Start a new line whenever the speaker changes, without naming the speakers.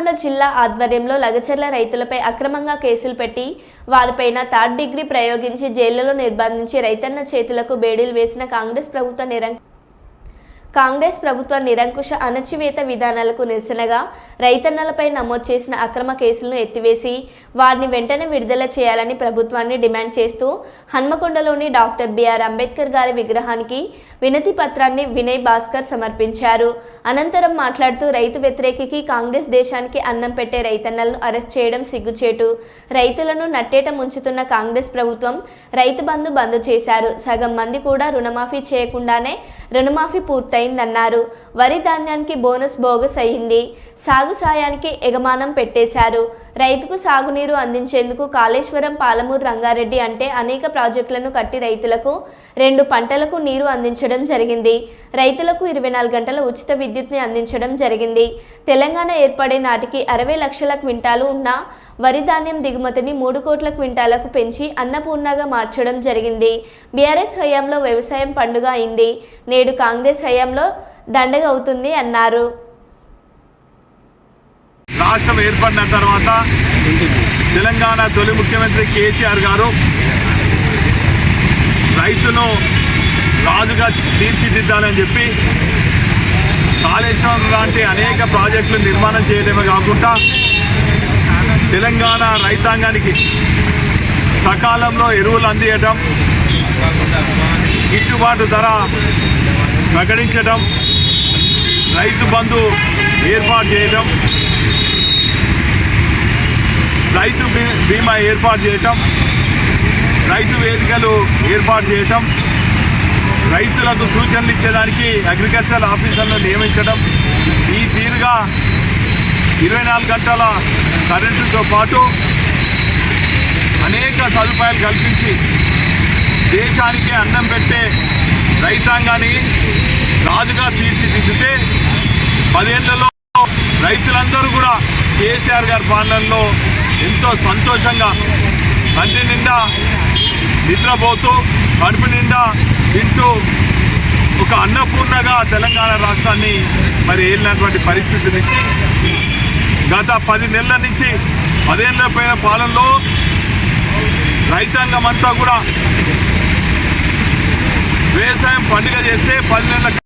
హన్మకొండ జిల్లా ఆధ్వర్యంలో లగచర్ల రైతులపై అక్రమంగా కేసులు పెట్టి వారిపైన థర్డ్ డిగ్రీ ప్రయోగించి జైళ్లలో నిర్బంధించి రైతన్న చేతులకు బేడీలు వేసిన కాంగ్రెస్ ప్రభుత్వ నిరంకుశ అణచివేత విధానాలకు నిరసనగా రైతన్నలపై నమోదు చేసిన అక్రమ కేసులను ఎత్తివేసి వారిని వెంటనే విడుదల చేయాలని ప్రభుత్వాన్ని డిమాండ్ చేస్తూ హన్మకొండలోని డాక్టర్ బిఆర్ అంబేద్కర్ గారి విగ్రహానికి వినతి పత్రాన్ని వినయ్ భాస్కర్ సమర్పించారు. అనంతరం మాట్లాడుతూ రైతు వ్యతిరేకికి కాంగ్రెస్ దేశానికి అన్నం పెట్టే రైతన్నలను అరెస్ట్ చేయడం సిగ్గుచేటు. రైతులను నట్టేట ముంచుతున్న కాంగ్రెస్ ప్రభుత్వం రైతు బంధు చేశారు. సగం మంది కూడా రుణమాఫీ చేయకుండానే రుణమాఫీ పూర్తయిందన్నారు. వరి ధాన్యానికి బోనస్ బోగస్ అయింది. సాగు సాయానికి ఎగమానం పెట్టేశారు. రైతుకు సాగునీరు అందించేందుకు కాళేశ్వరం, పాలమూరు రంగారెడ్డి అంటే అనేక ప్రాజెక్టులను కట్టి రైతులకు 2 పంటలకు నీరు అందించడం జరిగింది. రైతులకు 24 గంటల ఉచిత విద్యుత్ని అందించడం జరిగింది. తెలంగాణ ఏర్పడే నాటికి 60 లక్షల క్వింటాలు ఉన్న వరి ధాన్యం దిగుమతిని 3 కోట్ల క్వింటాలకు పెంచి అన్నపూర్ణగా మార్చడం జరిగింది. బీఆర్ఎస్ హయాంలో వ్యవసాయం పండుగ అయింది. నేడు కాంగ్రెస్ హయాంలో దండగ అవుతుంది అన్నారు.
రాష్ట్రం ఏర్పడిన తర్వాత తెలంగాణ తొలి ముఖ్యమంత్రి కేసీఆర్ గారు రైతును రాజుగా తీర్చిదిద్దాలని చెప్పి కాళేశ్వరం లాంటి అనేక ప్రాజెక్టులు నిర్మాణం చేయడమే కాకుండా తెలంగాణ రైతాంగానికి సకాలంలో ఎరువులు అందించడం, గిట్టుబాటు ధర ప్రకటించడం, రైతు బంధు ఏర్పాటు చేయడం, రైతు బీమా ఏర్పాటు చేయటం, రైతు వేదికలు ఏర్పాటు చేయటం, రైతులకు సూచనలు ఇచ్చేదానికి అగ్రికల్చర్ ఆఫీసర్లను నియమించడం, ఈ తీరుగా 24 గంటల కరెంటుతో పాటు అనేక సదుపాయాలు కల్పించి దేశానికి అన్నం పెట్టే రైతాంగాన్ని రాజుగా తీర్చిదిద్దితే 10 ఏళ్లలో రైతులందరూ కూడా కేసీఆర్ గారి పాలనలో ఎంతో సంతోషంగా కంటి నిండా నిద్రపోతూ కడుపు నిండా తింటూ ఒక అన్నపూర్ణగా తెలంగాణ రాష్ట్రాన్ని మరి ఏలినటువంటి పరిస్థితి నుంచి గత 10 నెలల నుంచి 10 ఏళ్ల పాలనలో రైతాంగం అంతా కూడా వ్యవసాయం పండుగ చేస్తే 10 నెలల